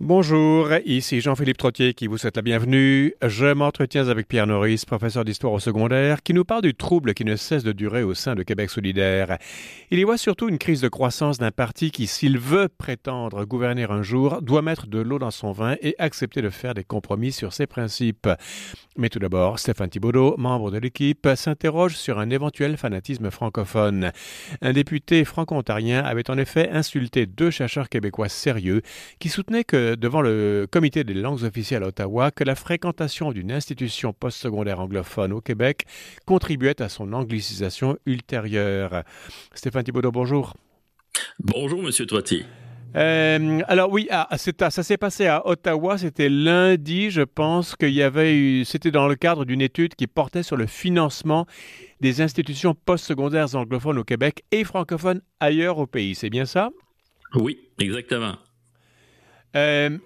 Bonjour, ici Jean-Philippe Trottier qui vous souhaite la bienvenue. Je m'entretiens avec Pierre Norris, professeur d'histoire au secondaire, qui nous parle du trouble qui ne cesse de durer au sein de Québec solidaire. Il y voit surtout une crise de croissance d'un parti qui, s'il veut prétendre gouverner un jour, doit mettre de l'eau dans son vin et accepter de faire des compromis sur ses principes. Mais tout d'abord, Stéphane Thibodeau, membre de l'équipe, s'interroge sur un éventuel fanatisme francophone. Un député franco-ontarien avait en effet insulté deux chercheurs québécois sérieux qui soutenaient que devant le Comité des langues officielles à Ottawa que la fréquentation d'une institution postsecondaire anglophone au Québec contribuait à son anglicisation ultérieure. Stéphane Thibodeau, bonjour. Bonjour, Monsieur Trottier. Alors oui, ça s'est passé à Ottawa, c'était lundi, je pense qu'il y avait eu, c'était dans le cadre d'une étude qui portait sur le financement des institutions postsecondaires anglophones au Québec et francophones ailleurs au pays, c'est bien ça? Oui, exactement. Euh,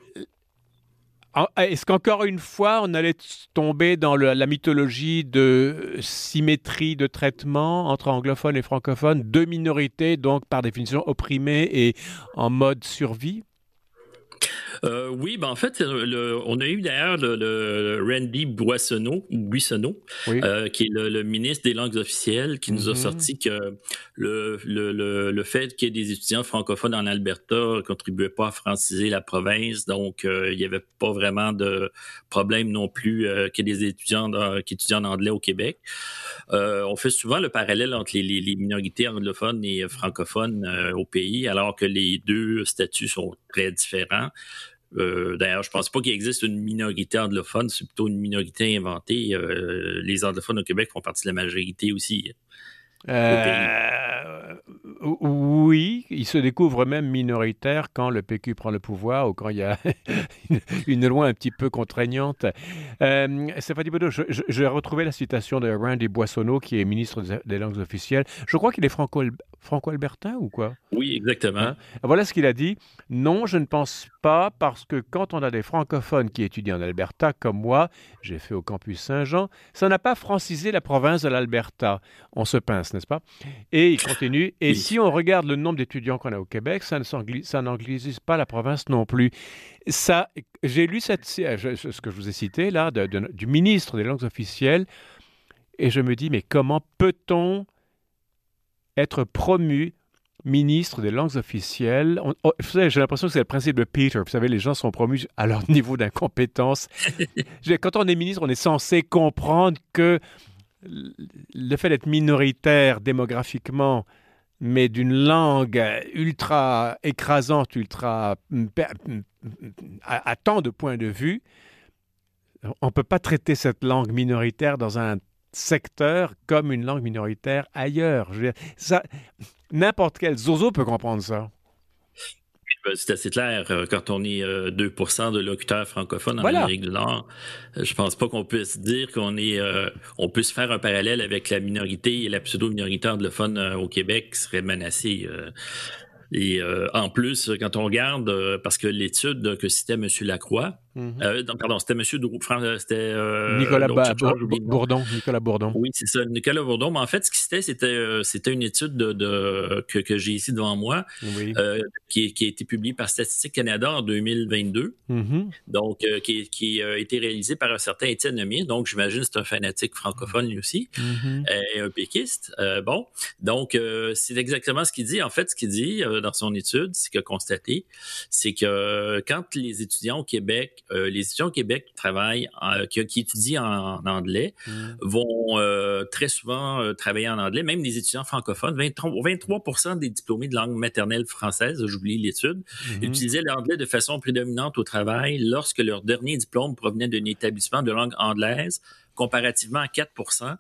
Est-ce qu'encore une fois, on allait tomber dans la mythologie de symétrie de traitement entre anglophones et francophones, deux minorités, donc par définition opprimées et en mode survie? Oui, en fait, on a eu d'ailleurs le Randy Buissonneau, Oui. qui est le ministre des langues officielles, qui nous a Mhm. sorti que le fait qu'il y ait des étudiants francophones en Alberta ne contribuait pas à franciser la province, donc il n'y avait pas vraiment de problème non plus qu'il y ait des étudiants qui étudient en anglais au Québec. On fait souvent le parallèle entre les minorités anglophones et francophones au pays, alors que les deux statuts sont très différents. D'ailleurs, je pense pas qu'il existe une minorité anglophone, c'est plutôt une minorité inventée. Les anglophones au Québec font partie de la majorité aussi au pays. Euh, oui, il se découvre même minoritaire quand le PQ prend le pouvoir ou quand il y a une loi un petit peu contraignante. Stéphanie Baudot, j'ai retrouvé la citation de Randy Boissonneau, qui est ministre des langues officielles. Je crois qu'il est franco-albertain ou quoi? Oui, exactement. Hein? Voilà ce qu'il a dit. Non, je ne pense pas, parce que quand on a des francophones qui étudient en Alberta, comme moi, j'ai fait au campus Saint-Jean, ça n'a pas francisé la province de l'Alberta. On se pince, n'est-ce pas? Et il continue. Et Oui. si on regarde le nombre d'étudiants qu'on a au Québec, ça n'anglicise pas la province non plus. Ça, j'ai lu ce que je vous ai cité là, du ministre des langues officielles, et je me dis, mais comment peut-on être promu ministre des langues officielles? Vous savez, j'ai l'impression que c'est le principe de Peter. Vous savez, les gens sont promus à leur niveau d'incompétence. Quand on est ministre, on est censé comprendre que le fait d'être minoritaire démographiquement, mais d'une langue ultra écrasante, à tant de points de vue, on ne peut pas traiter cette langue minoritaire dans un secteur comme une langue minoritaire ailleurs. Je veux dire, ça, n'importe quel zozo peut comprendre ça. C'est assez clair. Quand on est 2% de locuteurs francophones en Voilà. Amérique du Nord, je pense pas qu'on puisse dire on puisse faire un parallèle avec la minorité et la pseudo-minorité anglophone au Québec qui serait menacée. Et en plus, quand on regarde, parce que l'étude que citait M. Lacroix, Mhm. non, pardon, c'était M. C'était Nicolas l'autre chercheur, j'ai oublié le nom. Bourdon. Nicolas Bourdon. Oui, c'est ça, Nicolas Bourdon. Mais en fait, ce qui c'était une étude que j'ai ici devant moi, Oui. qui a été publiée par Statistique Canada en 2022. Mhm. Donc, qui a été réalisée par un certain Étienne Lemire. Donc, j'imagine que c'est un fanatique francophone lui aussi, Mhm. et un péquiste. Bon, donc, c'est exactement ce qu'il dit. En fait, ce qu'il dit dans son étude, ce qu'il a constaté, c'est que quand les étudiants au Québec qui travaillent, qui étudient en anglais, Mhm. vont très souvent travailler en anglais, même des étudiants francophones. 23% des diplômés de langue maternelle française, j'oublie l'étude, Mhm. utilisaient l'anglais de façon prédominante au travail lorsque leur dernier diplôme provenait d'un établissement de langue anglaise, comparativement à 4%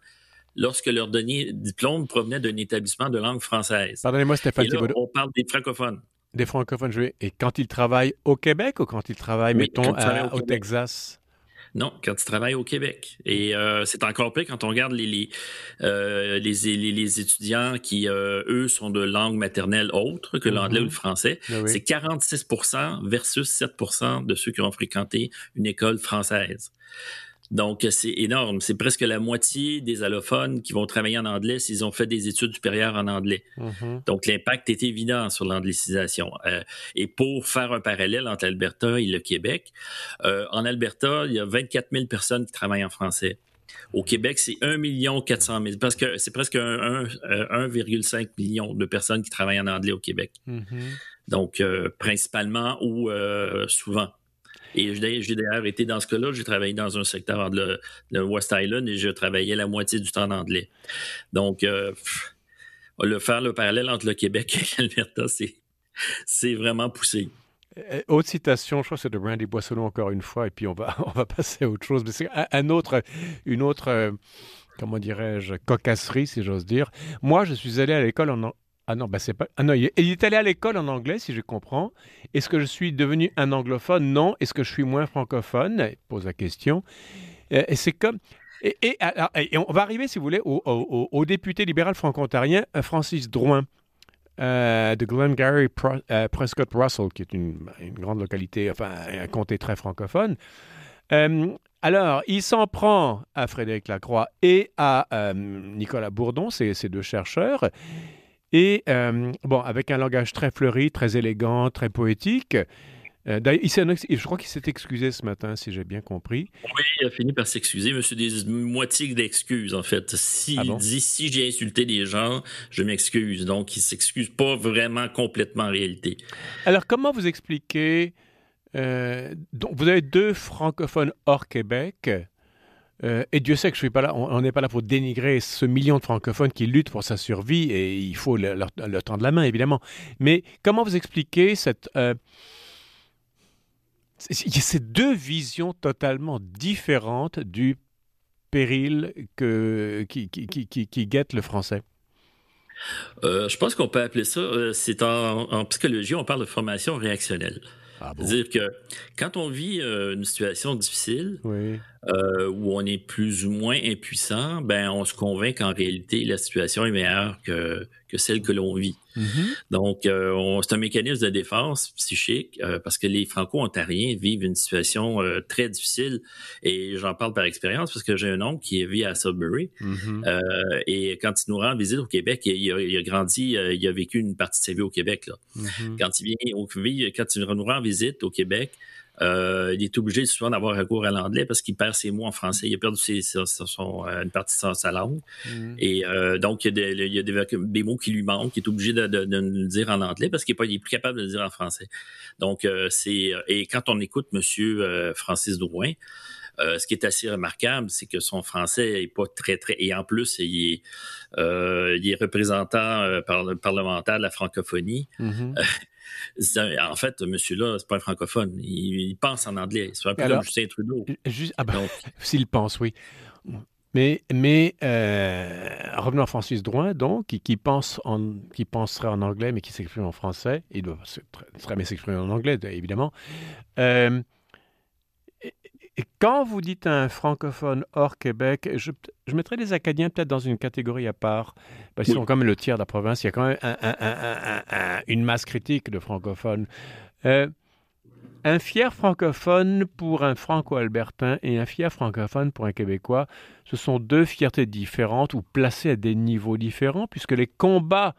lorsque leur dernier diplôme provenait d'un établissement de langue française. Pardonnez-moi, Et Stéphane là, Thibodeau. on parle des francophones. Des francophones, et quand ils travaillent au Québec ou quand ils travaillent, Oui, mettons, quand ils travaillent au au Québec. Texas? Non, quand tu travailles au Québec. Et c'est encore pire quand on regarde les étudiants qui, eux, sont de langue maternelle autre que l'anglais ou le Mhm. français. Oui, oui. C'est 46% versus 7% de ceux qui ont fréquenté une école française. Donc, c'est énorme. C'est presque la moitié des allophones qui vont travailler en anglais s'ils ont fait des études supérieures en anglais. Mhm. Donc, l'impact est évident sur l'anglicisation. Et pour faire un parallèle entre l'Alberta et le Québec, en Alberta, il y a 24 000 personnes qui travaillent en français. Au Québec, c'est 1 400 000, parce que c'est presque 1,5 million de personnes qui travaillent en anglais au Québec. Mhm. Donc, principalement ou souvent. Et j'ai d'ailleurs été dans ce cas-là, j'ai travaillé dans un secteur de le West Island et je travaillais la moitié du temps en anglais. Donc, faire le parallèle entre le Québec et l'Alberta, c'est vraiment poussé. Autre citation, je crois que c'est de Randy Boissonneau encore une fois, et puis on va passer à autre chose. Mais c'est une autre, comment dirais-je, cocasserie, si j'ose dire. Moi, je suis allé à l'école Ah non, bah c'est pas. Ah non, il est allé à l'école en anglais, si je comprends. Est-ce que je suis devenu un anglophone? Non. Est-ce que je suis moins francophone? Il pose la question. Et c'est comme. Et on va arriver, si vous voulez, au député libéral franco-ontarien Francis Drouin de Glengarry Prescott Russell, qui est une grande localité, enfin un comté très francophone. Alors, il s'en prend à Frédéric Lacroix et à Nicolas Bourdon, ces deux chercheurs, et bon, avec un langage très fleuri, très élégant, très poétique. D'ailleurs, je crois qu'il s'est excusé ce matin, si j'ai bien compris. Oui, il a fini par s'excuser, mais c'est des moitiés d'excuses, en fait. Ah S'il bon? dit si j'ai insulté des gens, je m'excuse. Donc, il s'excuse pas vraiment complètement en réalité. Alors, comment vous expliquez donc, vous avez deux francophones hors Québec, et Dieu sait que je suis pas là, on n'est pas là pour dénigrer ce million de francophones qui luttent pour sa survie, et il faut leur tendre la main, évidemment. Mais comment vous expliquez ces deux visions totalement différentes du péril qui guette le français? Je pense qu'on peut appeler ça, c'est en psychologie, on parle de formation réactionnelle. Ah bon? C'est-à-dire que quand on vit une situation difficile, Oui. où on est plus ou moins impuissant, ben on se convainc qu'en réalité, la situation est meilleure que celle que l'on vit. Mhm. Donc, c'est un mécanisme de défense psychique parce que les Franco-Ontariens vivent une situation très difficile et j'en parle par expérience parce que j'ai un oncle qui vit à Sudbury Mhm. et quand il nous rend visite au Québec, il a grandi, il a vécu une partie de sa vie au Québec, là. Mhm. Quand quand il nous rend visite au Québec, il est obligé souvent d'avoir recours à l'anglais parce qu'il perd ses mots en français. Il a perdu une partie de sa langue. Mhm. Et donc, il y a des mots qui lui manquent. Il est obligé de le dire en anglais parce qu'il est plus capable de le dire en français. Donc, et quand on écoute Monsieur Francis Drouin, ce qui est assez remarquable, c'est que son français est pas très... Et en plus, il est représentant parlementaire de la francophonie. Mhm. En fait, monsieur-là, c'est pas un francophone. Il pense en anglais. C'est un Et peu comme alors, Justin Trudeau. ah ben, Donc, s'il pense, oui. Revenons à Francis Drouin, donc, qui penserait en anglais, mais qui s'exprime en français. Il doit très bien s'exprimer en anglais, évidemment. Euh, et quand vous dites un francophone hors Québec, je mettrais les Acadiens peut-être dans une catégorie à part, parce qu'ils sont oui. quand même le tiers de la province. Il y a quand même une masse critique de francophones. Euh, Un fier francophone pour un franco-albertain et un fier francophone pour un Québécois, ce sont deux fiertés différentes ou placées à des niveaux différents, puisque les combats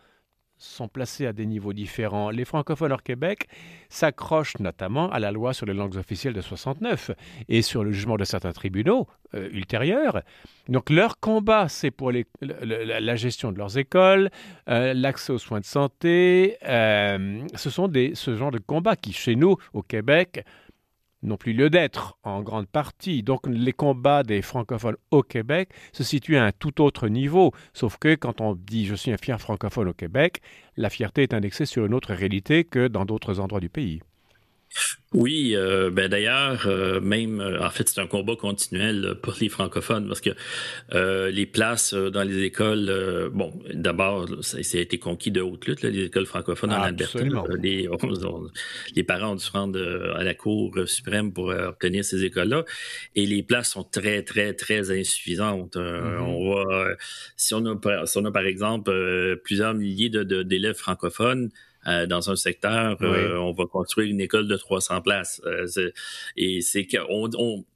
sont placés à des niveaux différents. Les francophones hors Québec s'accrochent notamment à la loi sur les langues officielles de 69 et sur le jugement de certains tribunaux ultérieurs. Donc leur combat, c'est pour la gestion de leurs écoles, l'accès aux soins de santé. Ce sont ce genre de combats qui, chez nous, au Québec, n'ont plus lieu d'être en grande partie. Donc les combats des francophones au Québec se situent à un tout autre niveau. Sauf que quand on dit je suis un fier francophone au Québec, la fierté est indexée sur une autre réalité que dans d'autres endroits du pays. Oui, ben d'ailleurs, même, en fait, c'est un combat continuel pour les francophones parce que les places dans les écoles, bon, d'abord, ça a été conquis de haute lutte, là, les écoles francophones en Alberta. Absolument. Les parents ont dû se rendre à la Cour suprême pour obtenir ces écoles-là. Et les places sont très, très, très insuffisantes. Mhm. Si on a par exemple plusieurs milliers d'élèves francophones, dans un secteur, on va construire une école de 300 places.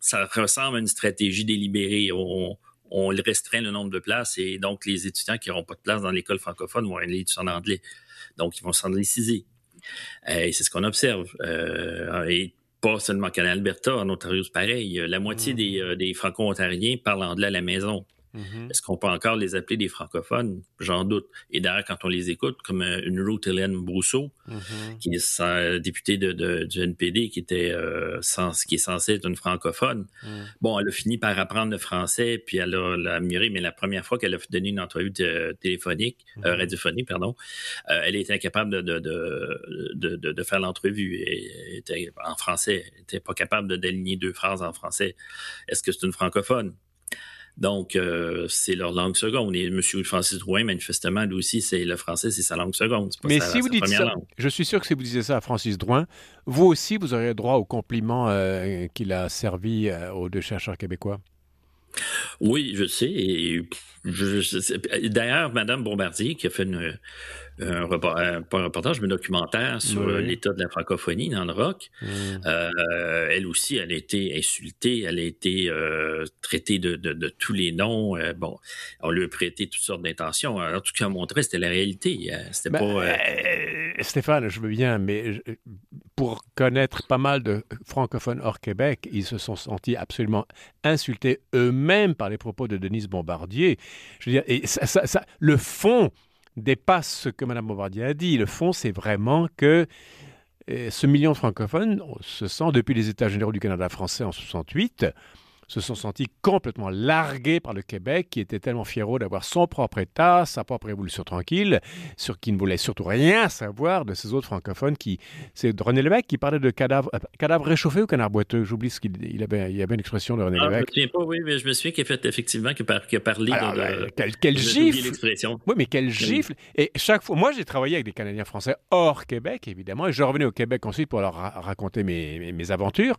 Ça ressemble à une stratégie délibérée. On restreint le nombre de places et donc les étudiants qui n'auront pas de place dans l'école francophone vont aller étudier en anglais. Donc, ils vont s'angliciser. Et c'est ce qu'on observe. Et pas seulement qu'en Alberta, en Ontario, c'est pareil. La moitié des Franco-ontariens parlent anglais à la maison. Est-ce qu'on peut encore les appeler des francophones? J'en doute. Et d'ailleurs, quand on les écoute, comme une Ruth Hélène Brousseau, qui est députée du NPD, qui est censée être une francophone, bon, elle a fini par apprendre le français, puis elle l'a amélioré, mais la première fois qu'elle a donné une entrevue radiophonique, elle était incapable de faire l'entrevue. Elle était en français. Elle n'était pas capable d'aligner 2 phrases en français. Est-ce que c'est une francophone? Donc, c'est leur langue seconde. Et M. Francis Drouin, manifestement, lui aussi, le français, c'est sa langue seconde. C'est pas Mais sa si vous dites ça, langue. je suis sûr que si vous disiez ça à Francis Drouin, vous aussi, vous auriez droit au compliment qu'il a servi aux 2 chercheurs québécois. Oui, je sais. Et d'ailleurs, Mme Bombardier, qui a fait pas un reportage, mais un documentaire sur l'état de la francophonie dans le rock. Elle aussi, elle a été insultée, elle a été traitée de tous les noms. Bon, on lui a prêté toutes sortes d'intentions. Alors, tout ce qu'elle a montré, c'était la réalité. C'était Stéphane, je veux bien, mais pour connaître pas mal de francophones hors Québec, ils se sont sentis absolument insultés eux-mêmes par les propos de Denise Bombardier. Je veux dire, et le fond dépasse ce que Mme Bombardier a dit. Le fond, c'est vraiment que ce million de francophones se sent, depuis les États généraux du Canada français en 1968, se sont sentis complètement largués par le Québec, qui était tellement fiero d'avoir son propre État, sa propre révolution tranquille, sur qui ne voulait surtout rien savoir de ces autres francophones. C'est René Lévesque qui parlait de cadavres réchauffés ou canards boiteux. J'oublie ce qu'il avait. Il y avait une expression de René Lévesque. Je ne me souviens pas, oui, mais je me souviens qu'il a parlé de... Quel gifle! Oui, mais quel gifle! Et chaque fois, moi, j'ai travaillé avec des Canadiens français hors Québec, évidemment, et je revenais au Québec ensuite pour leur raconter mes aventures.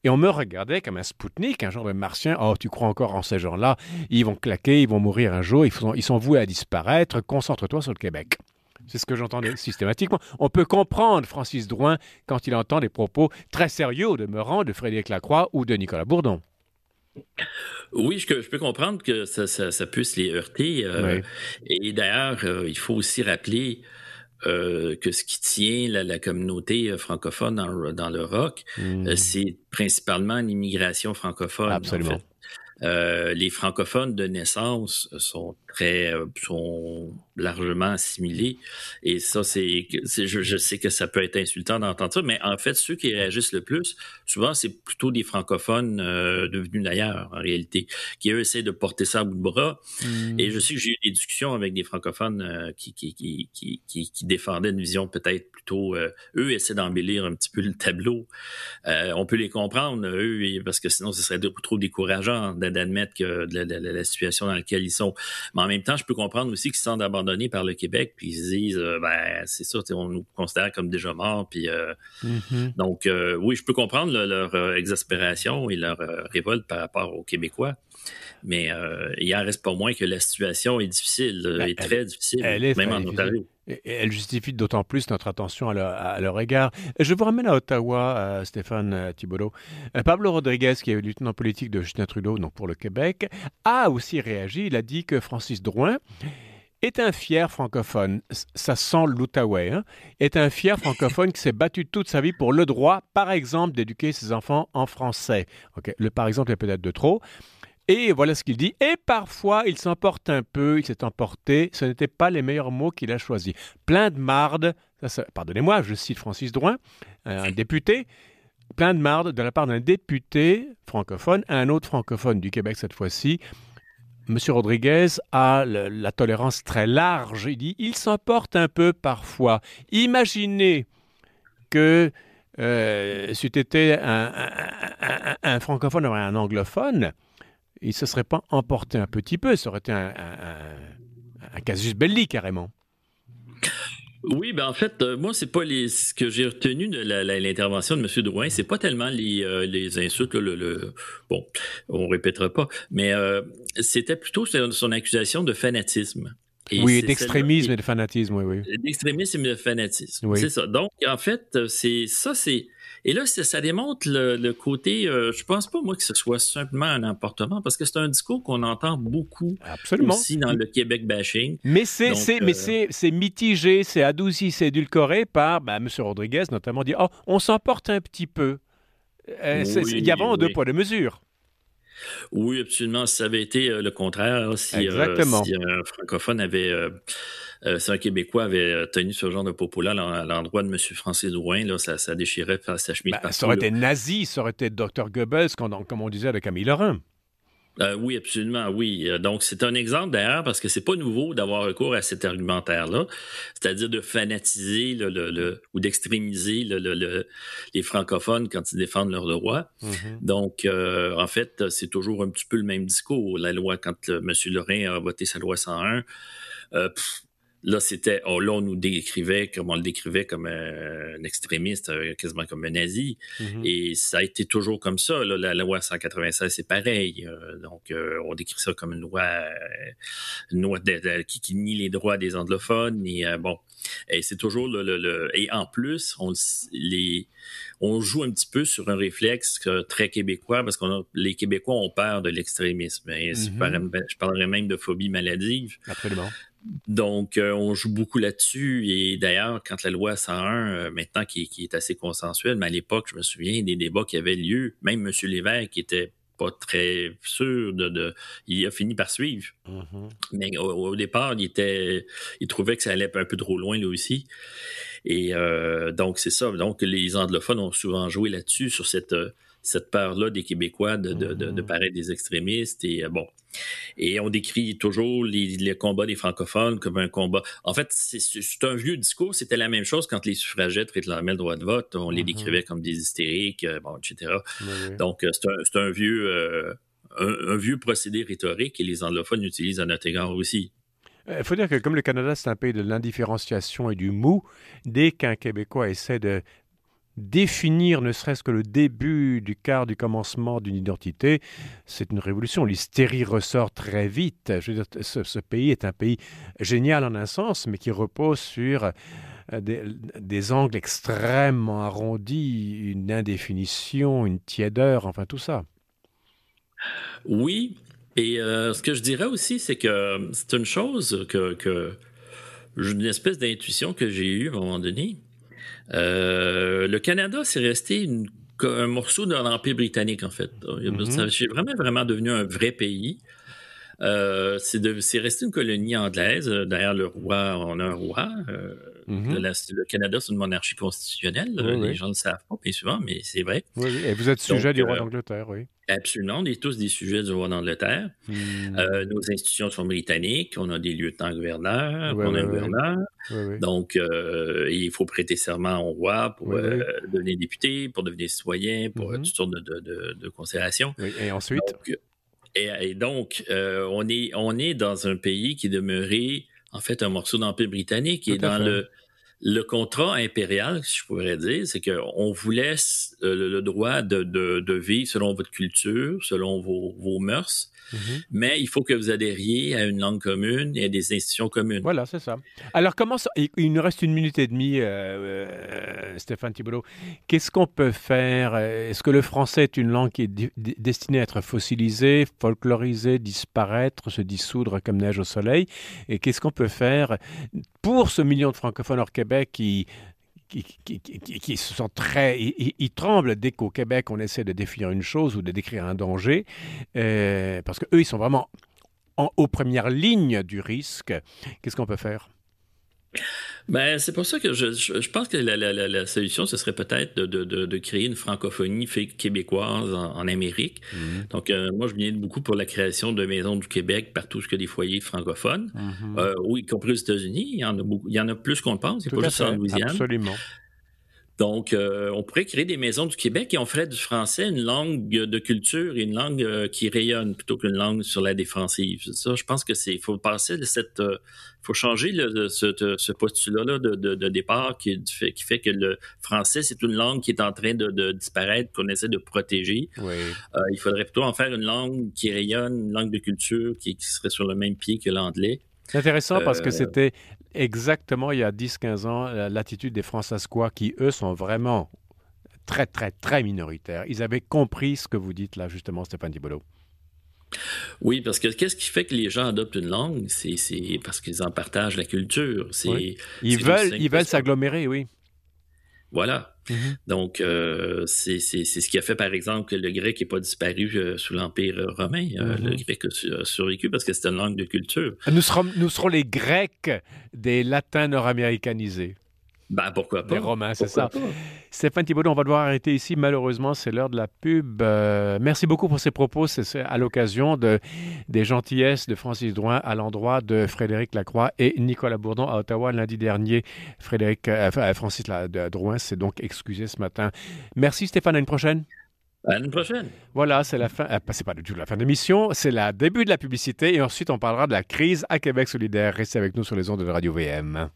Et on me regardait comme un Spoutnik, un genre de martien. Oh, tu crois encore en ces gens-là? Ils vont claquer, ils vont mourir un jour, ils sont voués à disparaître. Concentre-toi sur le Québec. C'est ce que j'entendais systématiquement. On peut comprendre Francis Drouin quand il entend des propos très sérieux au demeurant de Frédéric Lacroix ou de Nicolas Bourdon. Oui, je peux comprendre que ça puisse les heurter. Oui. Et d'ailleurs, il faut aussi rappeler que ce qui tient la communauté francophone dans le rock, c'est principalement l'immigration francophone. Absolument. En fait. Les francophones de naissance sont largement assimilés. Et ça, je sais que ça peut être insultant d'entendre ça, mais en fait, ceux qui réagissent le plus, souvent, c'est plutôt des francophones devenus d'ailleurs, en réalité, qui, eux, essaient de porter ça à bout de bras. Et je sais que j'ai eu des discussions avec des francophones qui défendaient une vision peut-être plutôt... eux essaient d'embellir un petit peu le tableau. On peut les comprendre, eux, parce que sinon, ce serait trop décourageant d'admettre que la situation dans laquelle ils sont. Mais en même temps, je peux comprendre aussi qu'ils se sentent abandonnés par le Québec, puis ils se disent, c'est ça, on nous considère comme déjà morts. Puis, donc, oui, je peux comprendre leur exaspération et leur révolte par rapport aux Québécois. Mais il en reste pas moins que la situation est difficile, est très difficile, même en Ontario. Et elle justifie d'autant plus notre attention à leur égard. Je vous ramène à Ottawa, Stéphane Thibodeau. Pablo Rodriguez, qui est lieutenant politique de Justin Trudeau, donc pour le Québec, a aussi réagi. Il a dit que Francis Drouin est un fier francophone. Ça sent l'Outaouais. Est un fier francophone qui s'est battu toute sa vie pour le droit, par exemple, d'éduquer ses enfants en français. Okay. Le par exemple est peut-être de trop. Et voilà ce qu'il dit. Et parfois, il s'emporte un peu, il s'est emporté. Ce n'étaient pas les meilleurs mots qu'il a choisis. Plein de marde, pardonnez-moi, je cite Francis Drouin, un député, plein de marde de la part d'un député francophone, un autre francophone du Québec cette fois-ci. M. Rodriguez a la tolérance très large. Il dit, il s'emporte un peu parfois. Imaginez que c'eût été un francophone ou un anglophone, il ne se serait pas emporté un petit peu, ça aurait été un casus belli carrément. Oui, ben en fait, moi, c'est pas ce que j'ai retenu de l'intervention de M. Drouin, c'est pas tellement les insultes, bon, on répétera pas, mais c'était plutôt son accusation de fanatisme. Et Oui, c'est celle-là d'extrémisme et de fanatisme, oui, oui. d'extrémisme et de fanatisme. Oui. C'est ça. Donc, en fait, c'est ça, c'est. Et là, ça démontre le côté. Je pense pas, moi, que ce soit simplement un emportement, parce que c'est un discours qu'on entend beaucoup Absolument. aussi dans le Québec bashing. Mais Donc, c'est mitigé, c'est adouci, c'est édulcoré par M. Rodriguez, notamment, dit oh, on s'emporte un petit peu. Il y a oui, vraiment deux oui. poids, deux mesures. Oui, absolument. Si ça avait été le contraire, Exactement. si un francophone avait, si un Québécois avait tenu ce genre de propos-là à l'endroit de M. Francis Drouin, là, ça déchirait sa chemise Ça partout, aurait là. été nazi, ça aurait été Dr Goebbels, comme on disait avec Camille Lorrain. Oui, absolument, oui. Donc, c'est un exemple d'ailleurs parce que c'est pas nouveau d'avoir recours à cet argumentaire-là, c'est-à-dire de fanatiser ou d'extrémiser les francophones quand ils défendent leurs droits. Mhm. Donc, en fait, c'est toujours un petit peu le même discours. La loi, quand M. Lorrain a voté sa loi 101, là, là, on nous décrivait comme on le décrivait comme un extrémiste, quasiment comme un nazi. Mhm. Et ça a été toujours comme ça. Là, la loi 196, c'est pareil. Donc, on décrit ça comme une loi qui nie les droits des anglophones. Et bon, et c'est toujours et en plus, on joue un petit peu sur un réflexe très québécois parce que les Québécois ont peur de l'extrémisme. Et Mhm. je parlerais même de phobie maladive. Absolument. Donc, on joue beaucoup là-dessus. Et d'ailleurs, quand la loi 101, maintenant, qui est assez consensuelle, mais à l'époque, je me souviens des débats qui avaient lieu. Même M. Lévesque qui était pas très sûr il a fini par suivre. Mhm. Mais au départ, il trouvait que ça allait un peu trop loin, lui aussi. Et donc, c'est ça. Donc, les anglophones ont souvent joué là-dessus, sur cette peur-là des Québécois de Mhm. paraître des extrémistes. Et bon. Et on décrit toujours les combats des francophones comme un combat. En fait, c'est un vieux discours. C'était la même chose quand les suffragettes réclamaient le droit de vote. On les Mhm. décrivait comme des hystériques, bon, etc. Oui, oui. Donc, c'est un vieux, un vieux procédé rhétorique et les anglophones l'utilisent à notre égard aussi. Il faut dire que comme le Canada, c'est un pays de l'indifférenciation et du mou, dès qu'un Québécois essaie de définir ne serait-ce que le début du quart du commencement d'une identité, c'est une révolution. L'hystérie ressort très vite. Je veux dire, ce pays est un pays génial en un sens, mais qui repose sur des angles extrêmement arrondis, une indéfinition, une tiédeur, enfin tout ça. Oui, et ce que je dirais aussi, c'est que c'est une chose une espèce d'intuition que j'ai eue à un moment donné. Le Canada, c'est resté un morceau de l'Empire britannique, en fait. Mhm, C'est vraiment, vraiment devenu un vrai pays. C'est resté une colonie anglaise. D'ailleurs, on a un roi. mhm. Le Canada, c'est une monarchie constitutionnelle. Oui, Les oui. gens ne le savent pas, bien souvent, mais c'est vrai. Oui, oui. Et vous êtes Donc, sujet du roi d'Angleterre, oui. absolument, on est tous des sujets du roi d'Angleterre. Hmm. Nos institutions sont britanniques. On a des lieutenants-gouverneurs, Oui, on a oui, un oui. gouverneur. Oui, oui. Donc, il faut prêter serment au roi pour Oui, oui. devenir député, pour devenir citoyen, pour Mhm. toutes sortes de considérations. Oui. Et ensuite? Donc, et donc, on est dans un pays qui est demeuré, en fait, un morceau d'Empire britannique. Tout Et à dans fait. le contrat impérial, si je pourrais dire, c'est qu'on vous laisse le droit de vivre selon votre culture, selon vos mœurs, Mhm. mais il faut que vous adhériez à une langue commune et à des institutions communes. Voilà, c'est ça. Alors, comment ça... Il nous reste 1 minute et demie, Stéphane Thibodeau. Qu'est-ce qu'on peut faire? Est-ce que le français est une langue qui est destinée à être fossilisée, folklorisée, disparaître, se dissoudre comme neige au soleil? Et qu'est-ce qu'on peut faire pour ce million de francophones hors Québec qui se sentent très... Ils tremblent dès qu'au Québec, on essaie de définir une chose ou de décrire un danger, parce qu'eux, ils sont vraiment aux premières lignes du risque. Qu'est-ce qu'on peut faire? Ben, c'est pour ça que je pense que la solution, ce serait peut-être de créer une francophonie québécoise en Amérique. Mhm. Donc, moi, je milite beaucoup pour la création de maisons du Québec partout où il y a des foyers francophones, Mhm. oui, y compris aux États-Unis. Il y en a beaucoup, il y en a plus qu'on le pense, c'est Tout pas à juste en fait, Louisiane. absolument. Donc, on pourrait créer des maisons du Québec et on ferait du français une langue de culture et une langue qui rayonne plutôt qu'une langue sur la défensive. Ça, je pense que il faut passer de faut changer ce postulat-là de départ qui fait que le français, c'est une langue qui est en train de disparaître, qu'on essaie de protéger. Oui. Il faudrait plutôt en faire une langue qui rayonne, une langue de culture qui serait sur le même pied que l'anglais. C'est intéressant parce que Euh, c'était exactement il y a 10-15 ans l'attitude des Françaisquois qui, eux, sont vraiment très, très, très minoritaires. Ils avaient compris ce que vous dites là, justement, Stéphane Thibodeau. oui, parce que qu'est-ce qui fait que les gens adoptent une langue? C'est parce qu'ils en partagent la culture. Oui. C'est aussi simple Ils que veulent ça. s'agglomérer, oui. Voilà. Mhm. Donc, c'est ce qui a fait, par exemple, que le grec n'est pas disparu sous l'Empire romain. Le Mhm. grec a survécu parce que c'était une langue de culture. Nous serons les Grecs des latins nord-américanisés. Ben, pourquoi Des pas? Romains, c'est Pourquoi ça. pas? Stéphane Thibaudot, on va devoir arrêter ici. Malheureusement, c'est l'heure de la pub. Merci beaucoup pour ces propos. C'est à l'occasion des gentillesses de Francis Drouin à l'endroit de Frédéric Lacroix et Nicolas Bourdon à Ottawa lundi dernier. Francis Drouin s'est donc excusé ce matin. Merci Stéphane, à une prochaine. À l'année prochaine. Voilà, c'est la fin. C'est pas du tout la fin de l'émission, c'est le début de la publicité et ensuite on parlera de la crise à Québec solidaire. Restez avec nous sur les ondes de Radio VM.